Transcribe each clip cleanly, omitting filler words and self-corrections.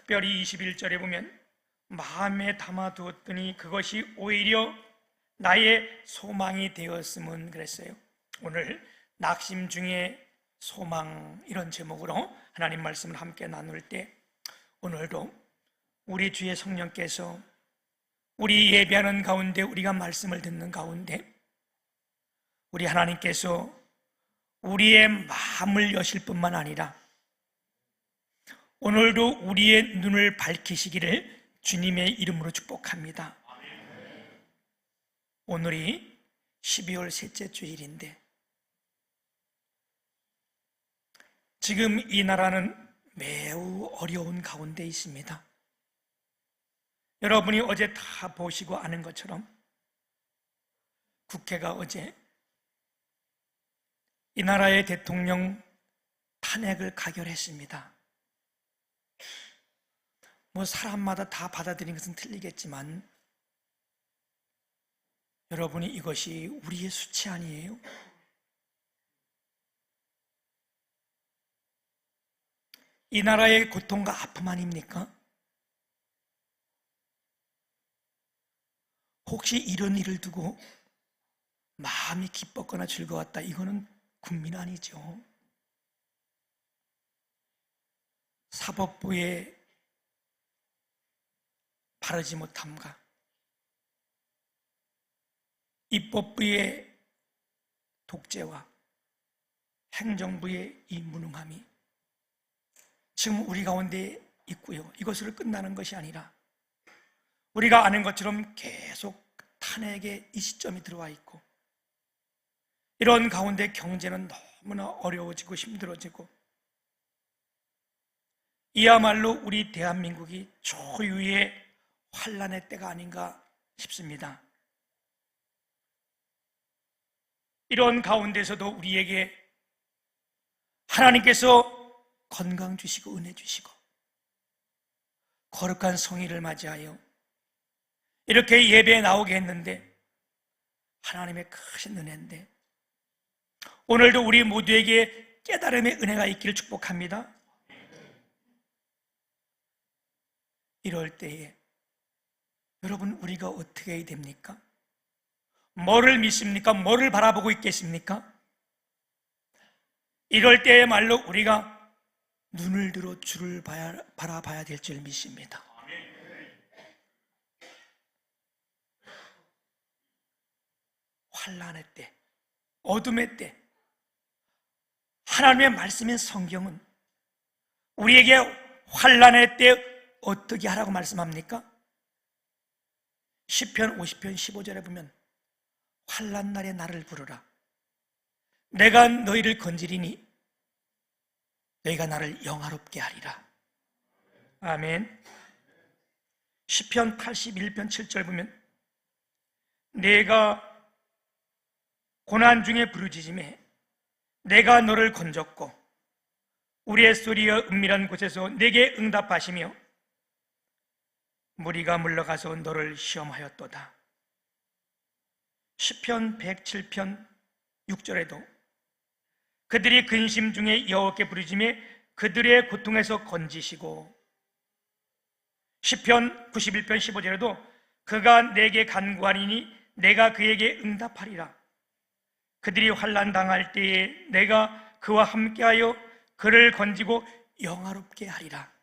특별히 21절에 보면 마음에 담아두었더니 그것이 오히려 나의 소망이 되었음은 그랬어요. 오늘 낙심 중에 소망, 이런 제목으로 하나님 말씀을 함께 나눌 때, 오늘도 우리 주의 성령께서 우리 예배하는 가운데, 우리가 말씀을 듣는 가운데 우리 하나님께서 우리의 마음을 여실 뿐만 아니라 오늘도 우리의 눈을 밝히시기를 주님의 이름으로 축복합니다. 오늘이 12월 셋째 주일인데, 지금 이 나라는 매우 어려운 가운데 있습니다. 여러분이 어제 다 보시고 아는 것처럼 국회가 어제 이 나라의 대통령 탄핵을 가결했습니다. 사람마다 다 받아들이는 것은 틀리겠지만 여러분이, 이것이 우리의 수치 아니에요? 이 나라의 고통과 아픔 아닙니까? 혹시 이런 일을 두고 마음이 기뻤거나 즐거웠다, 이거는 국민 아니죠. 사법부의 바르지 못함과 입법부의 독재와 행정부의 이 무능함이 지금 우리 가운데 있고요. 이것으로 끝나는 것이 아니라 우리가 아는 것처럼 계속 탄핵의 이 시점이 들어와 있고, 이런 가운데 경제는 너무나 어려워지고 힘들어지고, 이야말로 우리 대한민국이 초유의 환란의 때가 아닌가 싶습니다. 이런 가운데서도 우리에게 하나님께서 건강 주시고 은혜 주시고 거룩한 성의를 맞이하여 이렇게 예배에 나오게 했는데, 하나님의 크신 은혜인데, 오늘도 우리 모두에게 깨달음의 은혜가 있기를 축복합니다. 이럴 때에 여러분, 우리가 어떻게 해야 됩니까? 뭐를 믿습니까? 뭐를 바라보고 있겠습니까? 이럴 때야말로 우리가 눈을 들어 주를 바라봐야 될 줄 믿습니다. 환난의 때, 어둠의 때, 하나님의 말씀인 성경은 우리에게 환난의 때 어떻게 하라고 말씀합니까? 시편 50편 15절에 보면 환난 날에 나를 부르라. 내가 너희를 건지리니 너희가 나를 영화롭게 하리라. 아멘. 시편 81편 7절 보면 내가 고난 중에 부르짖음에 내가 너를 건졌고 우리의 소리여 은밀한 곳에서 내게 응답하시며 무리가 물러가서 너를 시험하였도다. 시편 107편 6절에도 그들이 근심 중에 여호와께 부르짖음에 그들의 고통에서 건지시고, 시편 91편 15절에도 그가 내게 간구하리니 내가 그에게 응답하리라. 그들이 환난 당할 때에 내가 그와 함께하여 그를 건지고 영화롭게 하리라.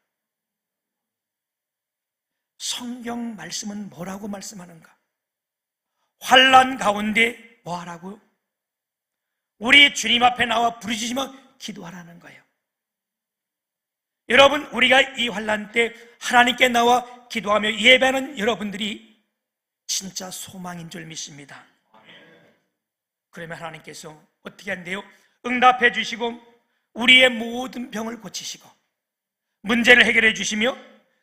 성경 말씀은 뭐라고 말씀하는가? 환난 가운데 뭐 하라고요? 우리 주님 앞에 나와 부르짖으며 기도하라는 거예요. 여러분, 우리가 이 환난 때 하나님께 나와 기도하며 예배하는 여러분들이 진짜 소망인 줄 믿습니다. 그러면 하나님께서 어떻게 한대요? 응답해 주시고 우리의 모든 병을 고치시고 문제를 해결해 주시며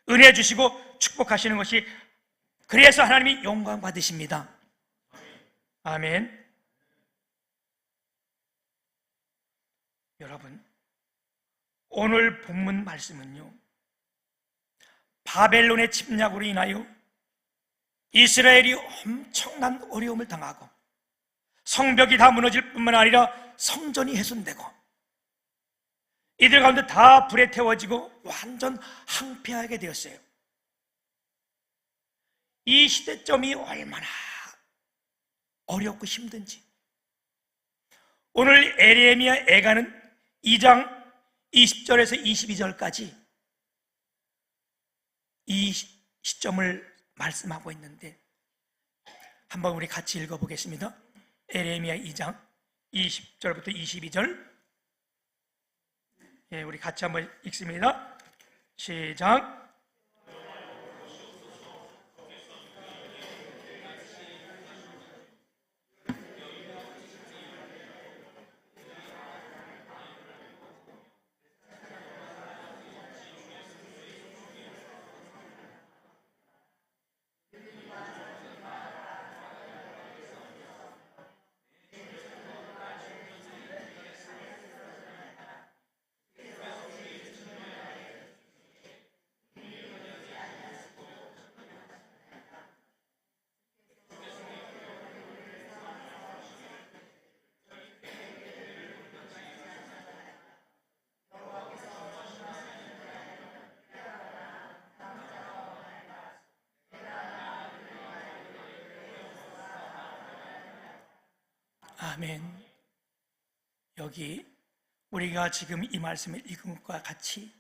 은혜 주시고 축복하시는 것이, 그래서 하나님이 영광 받으십니다. 아멘. 여러분, 오늘 본문 말씀은요, 바벨론의 침략으로 인하여 이스라엘이 엄청난 어려움을 당하고 성벽이 다 무너질 뿐만 아니라 성전이 훼손되고 이들 가운데 다 불에 태워지고 완전 항폐하게 되었어요. 이 시대점이 얼마나 어렵고 힘든지 오늘 에레미야 애가는 2장 20절에서 22절까지 이 시점을 말씀하고 있는데 한번 우리 같이 읽어보겠습니다. 에레미야 2장 20절부터 22절 우리 같이 한번 읽습니다. 시작. 아멘. 여기 우리가 지금 이 말씀을 읽은 것과 같이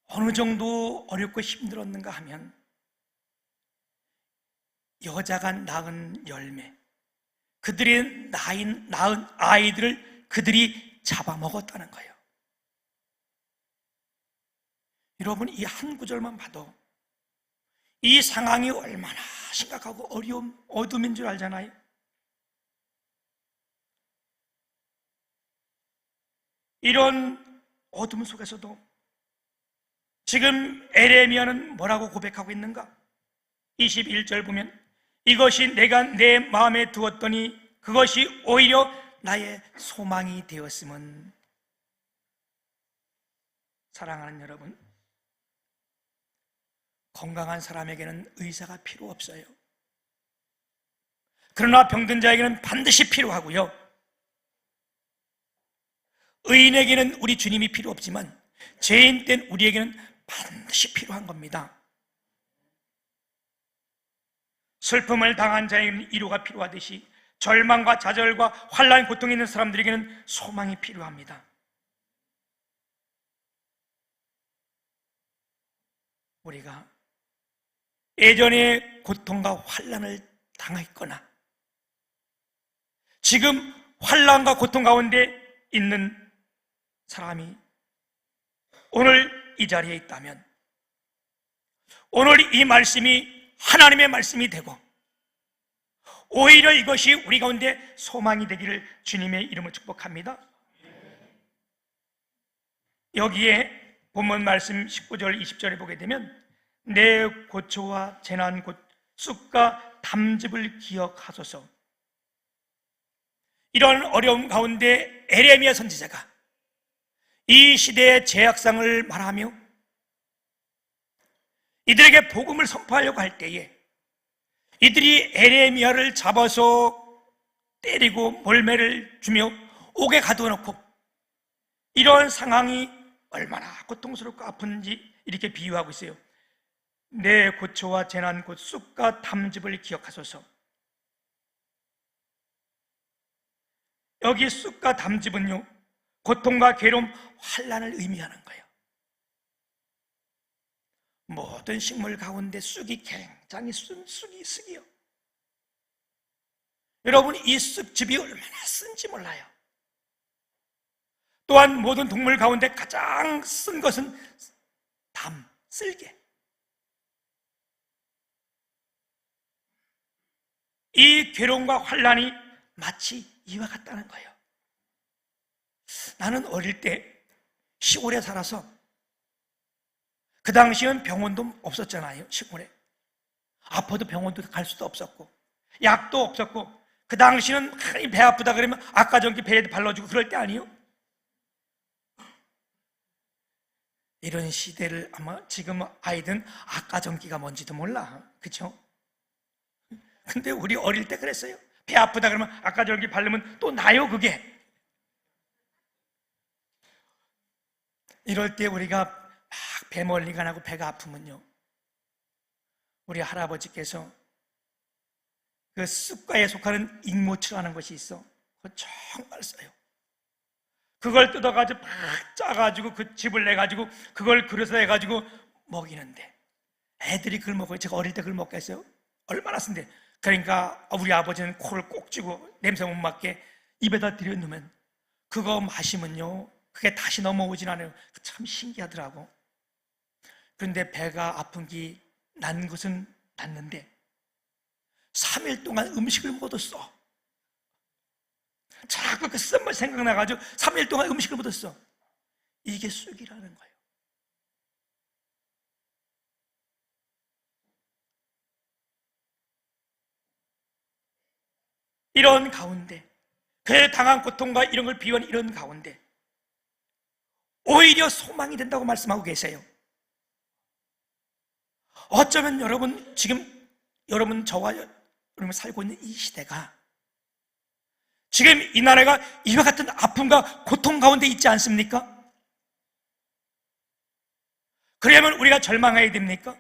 어느 정도 어렵고 힘들었는가 하면 여자가 낳은 열매, 그들이 낳은 아이들을 그들이 잡아먹었다는 거예요. 여러분, 이 한 구절만 봐도 이 상황이 얼마나 심각하고 어둠인 줄 알잖아요. 이런 어둠 속에서도 지금 에레미야는 뭐라고 고백하고 있는가? 21절 보면 이것이 내가 내 마음에 두었더니 그것이 오히려 나의 소망이 되었음은. 사랑하는 여러분, 건강한 사람에게는 의사가 필요 없어요. 그러나 병든 자에게는 반드시 필요하고요, 의인에게는 우리 주님이 필요 없지만 죄인 된 우리에게는 반드시 필요한 겁니다. 슬픔을 당한 자에게는 위로가 필요하듯이 절망과 좌절과 환난, 고통이 있는 사람들에게는 소망이 필요합니다. 우리가 예전에 고통과 환난을 당했거나 지금 환난과 고통 가운데 있는 사람이 오늘 이 자리에 있다면 오늘 이 말씀이 하나님의 말씀이 되고 오히려 이것이 우리 가운데 소망이 되기를 주님의 이름으로 축복합니다. 여기에 본문 말씀 19절 20절에 보게 되면 내 고초와 재난 곧 쑥과 담즙을 기억하소서. 이런 어려움 가운데 에레미야 선지자가 이 시대의 죄악상을 말하며 이들에게 복음을 선포하려고 할 때에 이들이 에레미야를 잡아서 때리고 몰매를 주며 옥에 가둬놓고 이런 상황이 얼마나 고통스럽고 아픈지 이렇게 비유하고 있어요. 내 고초와 재난 곧 쑥과 담즙을 기억하소서. 여기 쑥과 담즙은요, 고통과 괴로움, 환난을 의미하는 거예요. 모든 식물 가운데 쑥이 굉장히 쑥이요. 여러분, 이 쑥즙이 얼마나 쓴지 몰라요. 또한 모든 동물 가운데 가장 쓴 것은 쓸개. 이 괴로움과 환난이 마치 이와 같다는 거예요. 나는 어릴 때 시골에 살아서 그 당시엔 병원도 없었잖아요. 시골에 아파도 병원도 갈 수도 없었고 약도 없었고, 그 당시는 배 아프다 그러면 악가전기 배에 발라주고 그럴 때 아니에요? 이런 시대를 아마 지금 아이들은 악가전기가 뭔지도 몰라, 그렇죠? 근데 우리 어릴 때 그랬어요. 배 아프다 그러면 악가전기 바르면 또 나요, 그게. 이럴 때 우리가 막 배 멀리가 나고 배가 아프면요, 우리 할아버지께서 그 쑥과에 속하는 익모초라는 것이 있어. 그거 정말 써요. 그걸 뜯어가지고 팍 짜가지고 그 즙을 내가지고 그걸 그릇에 해가지고 먹이는데, 애들이 그걸 먹어요. 제가 어릴 때 그걸 먹겠어요? 얼마나 쓴데. 그러니까 우리 아버지는 코를 꼭 쥐고 냄새 못 맡게 입에다 들여놓으면 그거 마시면요, 그게 다시 넘어오진 않아요. 참 신기하더라고. 그런데 배가 아픈 게 난 것은 났는데 3일 동안 음식을 못 얻었어. 자꾸 그 쓴맛 생각나가지고 3일 동안 음식을 못 얻었어. 이게 쑥이라는 거예요. 이런 가운데, 그의 당한 고통과 이런 걸 비유한 이런 가운데 오히려 소망이 된다고 말씀하고 계세요. 어쩌면 여러분, 지금 여러분, 저와 여러분 살고 있는 이 시대가 지금 이 나라가 이와 같은 아픔과 고통 가운데 있지 않습니까? 그러면 우리가 절망해야 됩니까?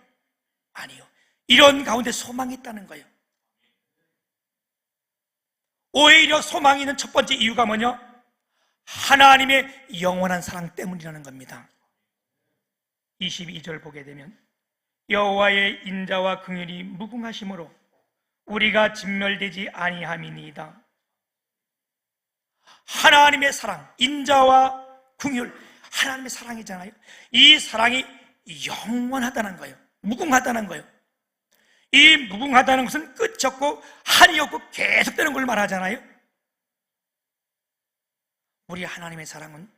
아니요. 이런 가운데 소망이 있다는 거예요. 오히려 소망이 있는 첫 번째 이유가 뭐냐? 하나님의 영원한 사랑 때문이라는 겁니다. 22절 보게 되면 여호와의 인자와 긍휼이 무궁하심으로 우리가 진멸되지 아니함이니이다. 하나님의 사랑, 인자와 긍휼, 하나님의 사랑이잖아요. 이 사랑이 영원하다는 거예요. 무궁하다는 거예요. 이 무궁하다는 것은 끝이 없고 한이 없고 계속되는 걸 말하잖아요. 우리 하나님의 사랑은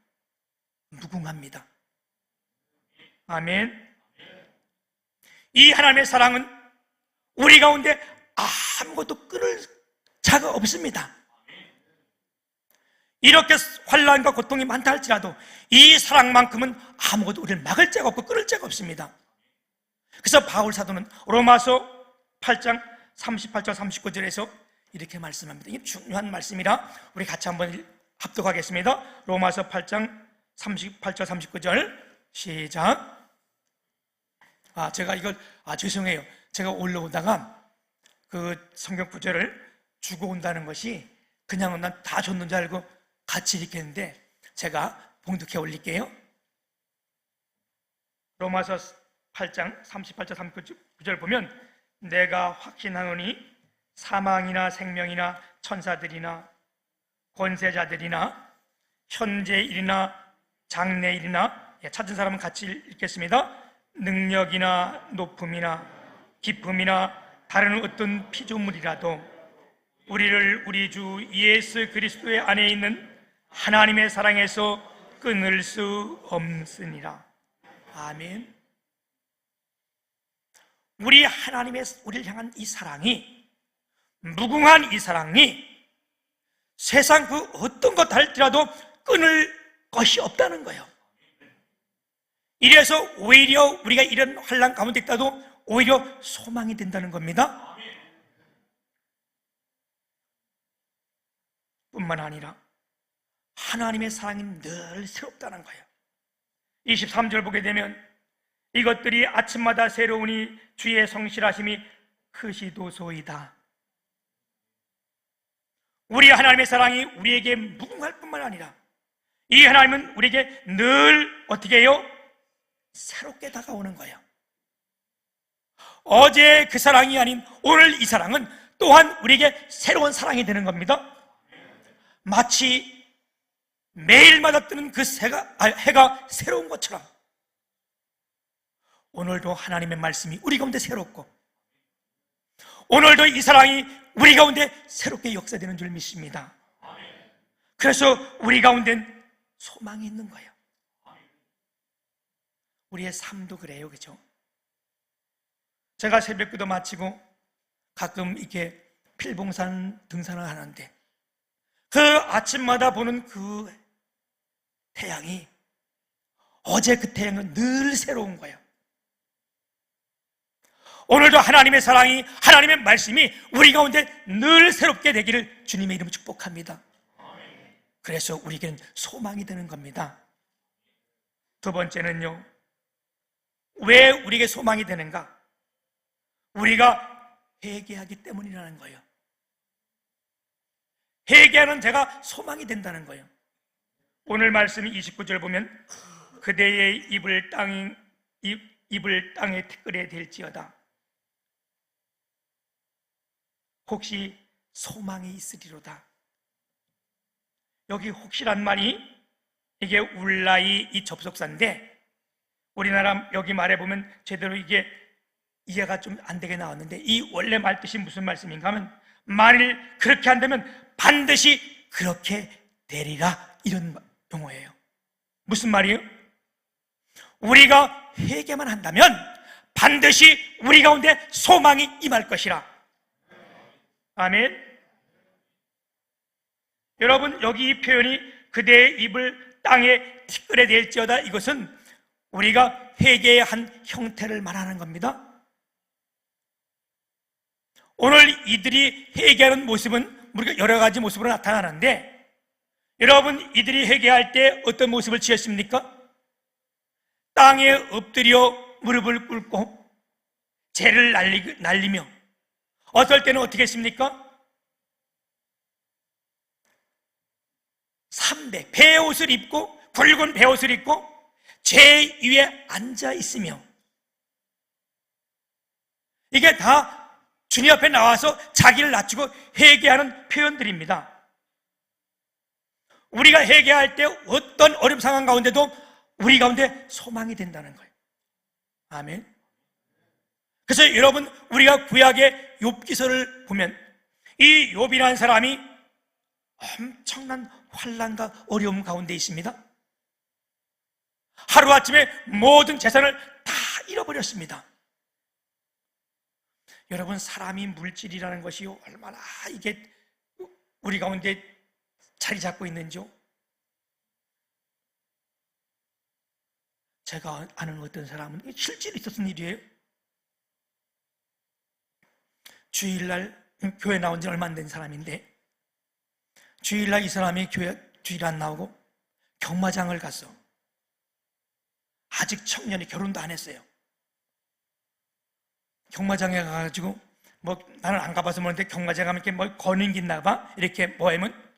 무궁합니다. 아멘. 이 하나님의 사랑은 우리 가운데 아무것도 끊을 자가 없습니다. 이렇게 환난과 고통이 많다 할지라도 이 사랑만큼은 아무것도 우리를 막을 자가 없고 끊을 자가 없습니다. 그래서 바울 사도는 로마서 8장 38절 39절에서 이렇게 말씀합니다. 이게 중요한 말씀이라 우리 같이 한번 합독하겠습니다. 로마서 8장 38절 39절 시작. 제가 이걸 죄송해요. 제가 올라오다가 그 성경 구절을 주고 온다는 것이 그냥 난 다 줬는 줄 알고 같이 이렇게 했는데 제가 봉독해 올릴게요. 로마서 8장 38절 39절 보면 내가 확신하노니 사망이나 생명이나 천사들이나 권세자들이나 현재일이나 장래일이나, 찾은 사람은 같이 읽겠습니다. 능력이나 높음이나 기쁨이나 다른 어떤 피조물이라도 우리를 우리 주 예수 그리스도의 안에 있는 하나님의 사랑에서 끊을 수 없으니라. 아멘. 우리 하나님의 우리를 향한 이 사랑이, 무궁한 이 사랑이 세상 그 어떤 것 할지라도 끊을 것이 없다는 거예요. 이래서 오히려 우리가 이런 환난 가운데 있다도 오히려 소망이 된다는 겁니다. 뿐만 아니라 하나님의 사랑이 늘 새롭다는 거예요. 23절 보게 되면 이것들이 아침마다 새로우니 주의 성실하심이 크시도소이다. 우리 하나님의 사랑이 우리에게 무궁할 뿐만 아니라 이 하나님은 우리에게 늘 어떻게 해요? 새롭게 다가오는 거예요. 어제 그 사랑이 아닌 오늘 이 사랑은 또한 우리에게 새로운 사랑이 되는 겁니다. 마치 매일마다 뜨는 그 해가 새로운 것처럼 오늘도 하나님의 말씀이 우리 가운데 새롭고 오늘도 이 사랑이 우리 가운데 새롭게 역사되는 줄 믿습니다. 그래서 우리 가운데는 소망이 있는 거예요. 우리의 삶도 그래요, 그죠? 제가 새벽기도 마치고 가끔 이렇게 필봉산 등산을 하는데 그 아침마다 보는 그 태양이 어제 그 태양은 늘 새로운 거예요. 오늘도 하나님의 사랑이, 하나님의 말씀이 우리 가운데 늘 새롭게 되기를 주님의 이름으로 축복합니다. 그래서 우리에게는 소망이 되는 겁니다. 두 번째는요, 왜 우리에게 소망이 되는가? 우리가 회개하기 때문이라는 거예요. 회개하는 자가 소망이 된다는 거예요. 오늘 말씀 29절 보면 그대의 입을 땅에 태끌에 댈지어다. 혹시 소망이 있으리로다. 여기 혹시란 말이 이게 울라이 이 접속사인데 우리나라 여기 말해보면 제대로 이게 이해가 좀 안 되게 나왔는데 이 원래 말뜻이 무슨 말씀인가 하면 만일 그렇게 안 되면 반드시 그렇게 되리라 이런 용어예요. 무슨 말이에요? 우리가 회개만 한다면 반드시 우리 가운데 소망이 임할 것이라. 아멘. 여러분 여기 이 표현이 그대의 입을 땅에 티끌에 댈지어다, 이것은 우리가 회개의 한 형태를 말하는 겁니다. 오늘 이들이 회개하는 모습은 우리가 여러 가지 모습으로 나타나는데 여러분 이들이 회개할 때 어떤 모습을 취했습니까? 땅에 엎드려 무릎을 꿇고 죄를 날리며 어떨 때는 어떻게 했습니까? 삼배 배옷을 입고 굵은 배옷을 입고 죄 위에 앉아 있으며, 이게 다 주님 앞에 나와서 자기를 낮추고 회개하는 표현들입니다. 우리가 회개할 때 어떤 어려운 상황 가운데도 우리 가운데 소망이 된다는 거예요. 아멘. 그래서 여러분 우리가 구약의 욥기서를 보면 이 욥이라는 사람이 엄청난 환난과 어려움 가운데 있습니다. 하루아침에 모든 재산을 다 잃어버렸습니다. 여러분 사람이 물질이라는 것이 얼마나 이게 우리 가운데 자리 잡고 있는지요? 제가 아는 어떤 사람은 실제로 있었던 일이에요. 주일날 교회 나온 지 얼마 안 된 사람인데 주일날 이 사람이 주일 안 나오고 경마장을 갔어. 아직 청년이 결혼도 안 했어요. 경마장에 가가지고 나는 안 가봐서 모르는데 경마장 가면 이렇게 뭘 거는 게 있나 봐. 이렇게 하면.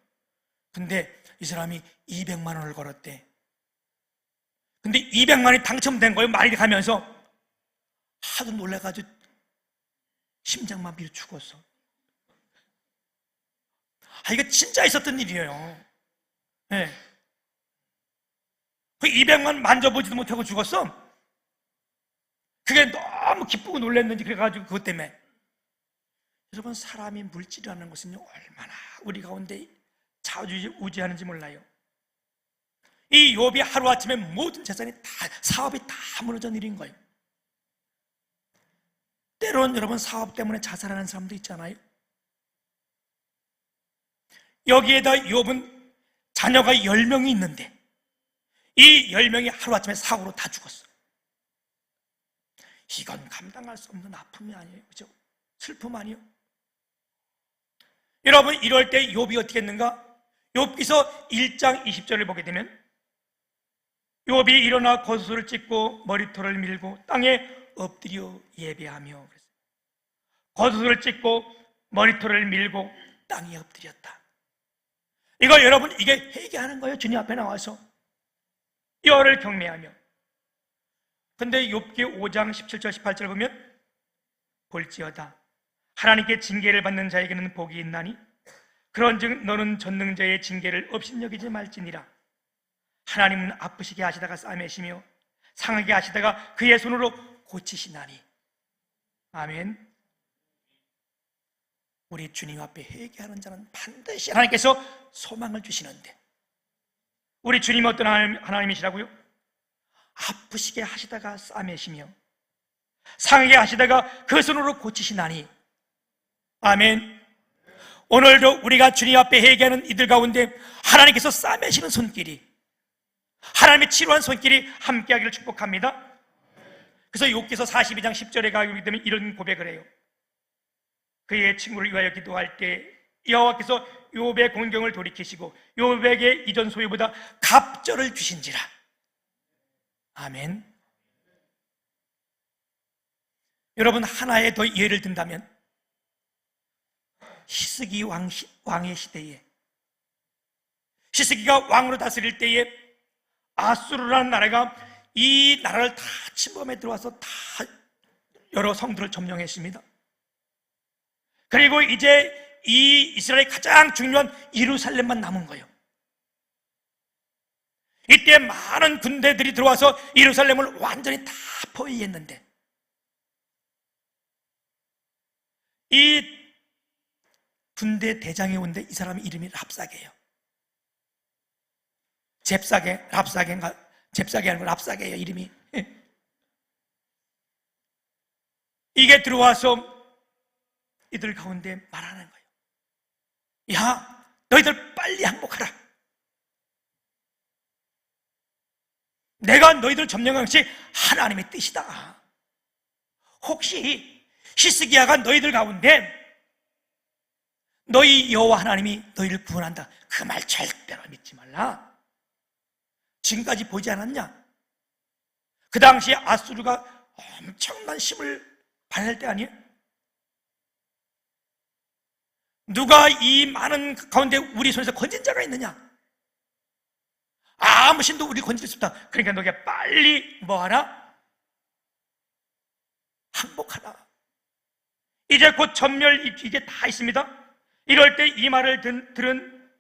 근데 이 사람이 200만 원을 걸었대. 근데 200만 원이 당첨된 거예요. 말이 가면서 하도 놀라가지고 심장마비로 죽었어. 이거 진짜 있었던 일이에요. 네. 그 200만 원 만져보지도 못하고 죽었어. 그게 너무 기쁘고 놀랐는지 그래가지고 그것 때문에. 여러분 사람이 물질이라는 것은요 얼마나 우리 가운데 좌우지하는지 몰라요. 이 욥이 하루아침에 모든 재산이 다, 사업이 다 무너진 일인 거예요. 때로는 여러분 사업 때문에 자살하는 사람도 있잖아요. 여기에다 욥은 자녀가 10명이 있는데 이 10명이 하루아침에 사고로 다 죽었어. 이건 감당할 수 없는 아픔이 아니에요. 그죠? 슬픔 아니에요? 여러분 이럴 때 욥이 어떻게 했는가? 욥기서 1장 20절을 보게 되면 욥이 일어나 겉옷을 찢고 머리털을 밀고 땅에 엎드려 예배하며 겉옷을 찢고 머리털을 밀고 땅에 엎드렸다. 이거 여러분 이게 회개하는 거예요. 주님 앞에 나와서 여호와를 경외하며. 근데 욥기 5장 17절 18절 보면 볼지어다 하나님께 징계를 받는 자에게는 복이 있나니 그런즉 너는 전능자의 징계를 업신여기지 말지니라. 하나님은 아프시게 하시다가 싸매시며 상하게 하시다가 그의 손으로 고치시나니. 아멘. 우리 주님 앞에 회개하는 자는 반드시 하나님께서 소망을 주시는데 우리 주님은 어떤 하나님이시라고요? 아프시게 하시다가 싸매시며 상하게 하시다가 그 손으로 고치시나니. 아멘. 오늘도 우리가 주님 앞에 회개하는 이들 가운데 하나님께서 싸매시는 손길이, 하나님의 치료한 손길이 함께하기를 축복합니다. 그래서 욥기서 42장 10절에 가게 되면 이런 고백을 해요. 그의 친구를 위하여 기도할 때 여호와께서 욥의 공경을 돌이키시고 욥에게 이전 소유보다 갑절을 주신지라. 아멘. 여러분, 하나의 더 예를 든다면 히스기 왕의 시대에, 히스기가 왕으로 다스릴 때에 아수르라는 나라가 이 나라를 다 침범해 들어와서 다 여러 성들을 점령했습니다. 그리고 이제 이 이스라엘의 가장 중요한 예루살렘만 남은 거예요. 이때 많은 군대들이 들어와서 예루살렘을 완전히 다 포위했는데, 이 군대 대장이 온데 이 사람 이름이 랍사게예요. 잽사게 아니고 랍사게예요, 이름이. 이게 들어와서 이들 가운데 말하는 거예요. 야, 너희들 빨리 항복하라. 내가 너희들 점령한 것이 하나님의 뜻이다. 혹시 히스기야가 너희들 가운데 너희 여호와 하나님이 너희를 구원한다, 그 말 절대로 믿지 말라. 지금까지 보지 않았냐? 그 당시에 아수르가 엄청난 힘을 발휘할 때 아니에요? 누가 이 많은 가운데 우리 손에서 건진 자가 있느냐? 아무 신도 우리 건질 수 없다. 그러니까 너희가 빨리 뭐하라? 항복하라. 이제 곧 전멸, 이게 다 있습니다. 이럴 때 이 말을 들은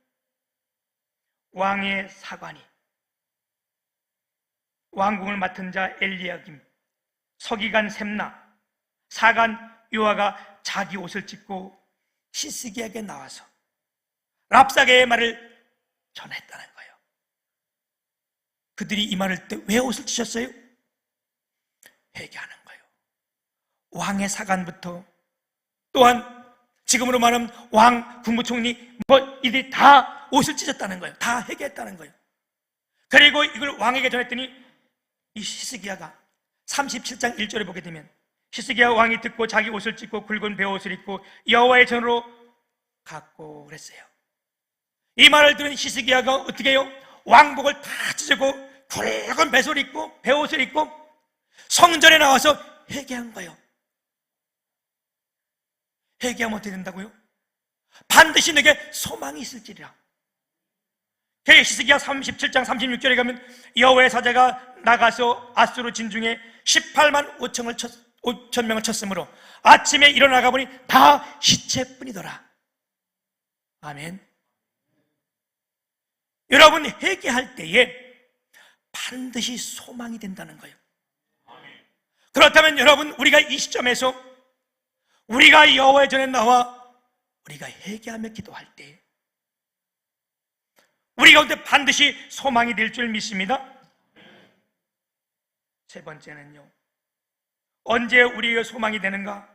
왕의 사관이, 왕궁을 맡은 자 엘리야김, 서기관 셈나, 사관 요아가 자기 옷을 찢고 히스기야에게 나와서 랍사게의 말을 전했다는 거예요. 그들이 이 말을 때 왜 옷을 찢었어요? 회개하는 거예요. 왕의 사관부터, 또한 지금으로 말하면 왕, 국무총리, 이들이 다 옷을 찢었다는 거예요. 다 회개했다는 거예요. 그리고 이걸 왕에게 전했더니 이 히스기야가 37장 1절에 보게 되면, 히스기야 왕이 듣고 자기 옷을 찢고 굵은 베옷을 입고 여호와의 전으로 갔고 그랬어요. 이 말을 들은 히스기야가 어떻게 해요? 왕복을 다 찢고 굵은 베옷을 입고 베옷을 입고 성전에 나와서 회개한 거예요. 회개하면 어떻게 된다고요? 반드시 내게 소망이 있을지리라. 히스기야 37장 36절에 가면 여호와의 사자가 나가서 아수르 진중에 18만 5천 명을 쳤으므로 아침에 일어나가 보니 다 시체뿐이더라. 아멘. 여러분, 회개할 때에 반드시 소망이 된다는 거예요. 그렇다면 여러분, 우리가 이 시점에서 우리가 여호와의 전에 나와 우리가 회개하며 기도할 때 우리 가운데 반드시 소망이 될 줄 믿습니다. 세 번째는요, 언제 우리의 소망이 되는가?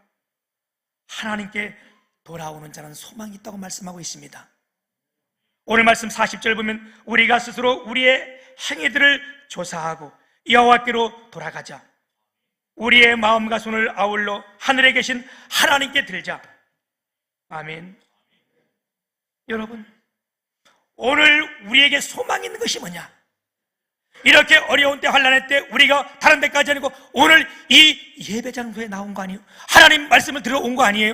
하나님께 돌아오는 자는 소망이 있다고 말씀하고 있습니다. 오늘 말씀 40절 보면 우리가 스스로 우리의 행위들을 조사하고 여호와께로 돌아가자. 우리의 마음과 손을 아울러 하늘에 계신 하나님께 들자. 아멘. 여러분, 오늘 우리에게 소망이 있는 것이 뭐냐? 이렇게 어려운 때, 환난의 때 우리가 다른 데까지 아니고 오늘 이 예배 장소에 나온 거 아니에요? 하나님 말씀을 들어온 거 아니에요?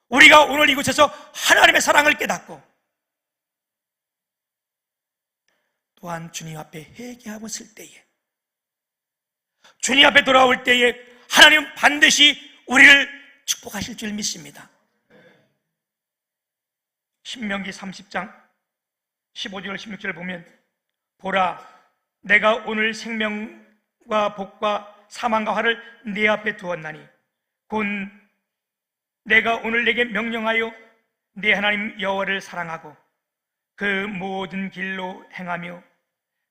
우리가 오늘 이곳에서 하나님의 사랑을 깨닫고 또한 주님 앞에 회개하고 쓸 때에, 주님 앞에 돌아올 때에 하나님은 반드시 우리를 축복하실 줄 믿습니다. 신명기 30장 15절 16절을 보면, 보라, 내가 오늘 생명과 복과 사망과 화를 네 앞에 두었나니 곧 내가 오늘 내게 명령하여 네 하나님 여호와를 사랑하고 그 모든 길로 행하며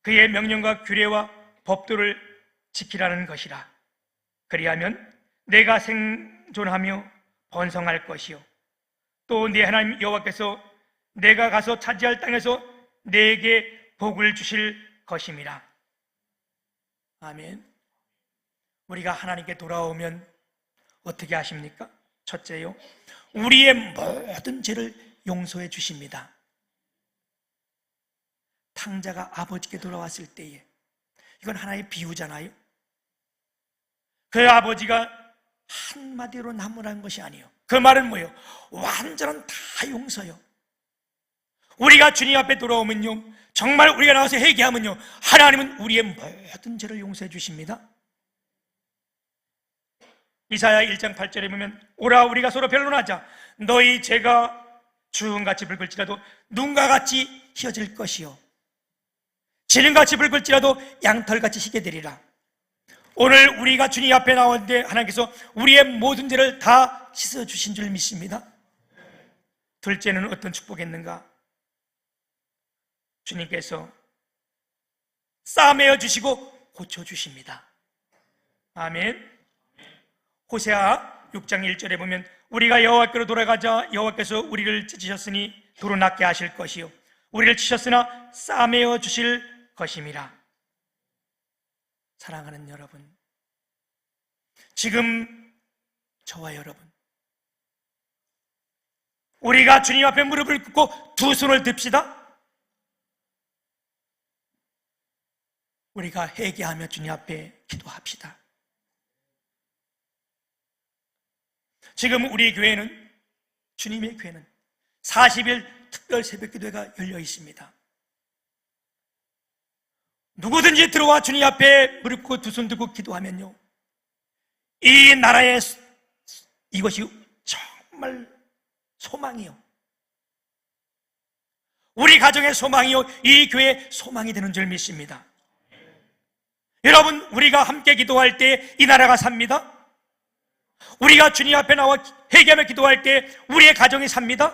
그의 명령과 규례와 법도를 지키라는 것이라. 그리하면 내가 생존하며 번성할 것이요 또 네 하나님 여호와께서 내가 가서 차지할 땅에서 내게 복을 주실 것임이라. 아멘. 우리가 하나님께 돌아오면 어떻게 하십니까? 첫째요, 우리의 모든 죄를 용서해 주십니다. 상자가 아버지께 돌아왔을 때에, 이건 하나의 비유잖아요. 그 아버지가 한마디로 나무란 것이 아니에요. 그 말은 뭐예요? 완전한 다 용서요. 우리가 주님 앞에 돌아오면요, 정말 우리가 나와서 회개하면요, 하나님은 우리의 모든 죄를 용서해 주십니다. 이사야 1장 8절에 보면, 오라 우리가 서로 변론하자. 너희 죄가 주홍같이 붉을지라도 눈과 같이 희어질 것이요, 지름같이 붉을지라도 양털같이 희게 되리라. 오늘 우리가 주님 앞에 나오는데 하나님께서 우리의 모든 죄를 다 씻어주신 줄 믿습니다. 둘째는 어떤 축복이었는가? 주님께서 싸매어 주시고 고쳐주십니다. 아멘. 호세아 6장 1절에 보면, 우리가 여호와께로 돌아가자. 여호와께서 우리를 찢으셨으니 도로 낫게 하실 것이요, 우리를 치셨으나 싸매어 주실 것임이라. 사랑하는 여러분, 지금 저와 여러분, 우리가 주님 앞에 무릎을 꿇고 두 손을 듭시다. 우리가 회개하며 주님 앞에 기도합시다. 지금 우리 교회는, 주님의 교회는 40일 특별 새벽기도회가 열려 있습니다. 누구든지 들어와 주님 앞에 무릎 꿇고 두 손 들고 기도하면요, 이 나라의 이것이 정말 소망이요, 우리 가정의 소망이요, 이 교회의 소망이 되는 줄 믿습니다. 여러분, 우리가 함께 기도할 때 이 나라가 삽니다. 우리가 주님 앞에 나와 회개하며 기도할 때 우리의 가정이 삽니다.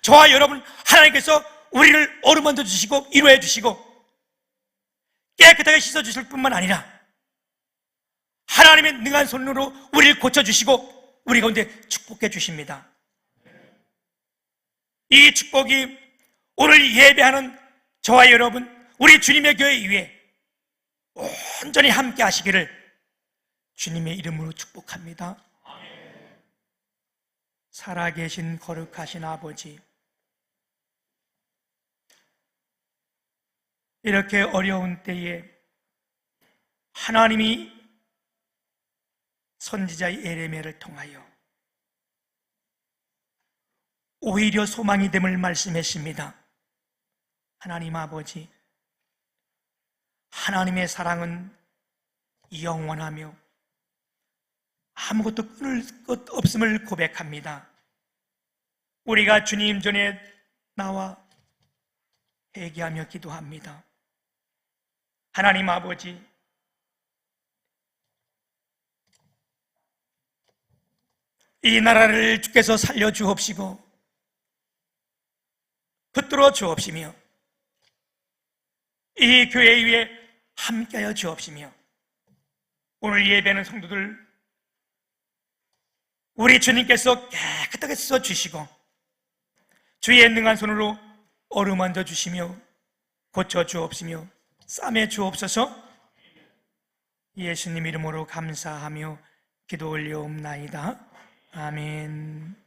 저와 여러분, 하나님께서 우리를 어루만져 주시고 위로해 주시고 깨끗하게 씻어주실 뿐만 아니라 하나님의 능한 손으로 우리를 고쳐주시고 우리 가운데 축복해 주십니다. 이 축복이 오늘 예배하는 저와 여러분, 우리 주님의 교회 위에 온전히 함께 하시기를 주님의 이름으로 축복합니다. 살아계신 거룩하신 아버지, 이렇게 어려운 때에 하나님이 선지자 예레미야를 통하여 오히려 소망이 됨을 말씀했습니다. 하나님 아버지, 하나님의 사랑은 영원하며 아무것도 끊을 것 없음을 고백합니다. 우리가 주님 전에 나와 회개하며 기도합니다. 하나님 아버지, 이 나라를 주께서 살려주옵시고 붙들어 주옵시며 이 교회 위에 함께하여 주옵시며 오늘 예배하는 성도들 우리 주님께서 깨끗하게 씻어주시고 주의 능한 손으로 어루만져 주시며 고쳐 주옵시며 싸매 주옵소서. 예수님 이름으로 감사하며 기도 올려옵나이다. 아멘.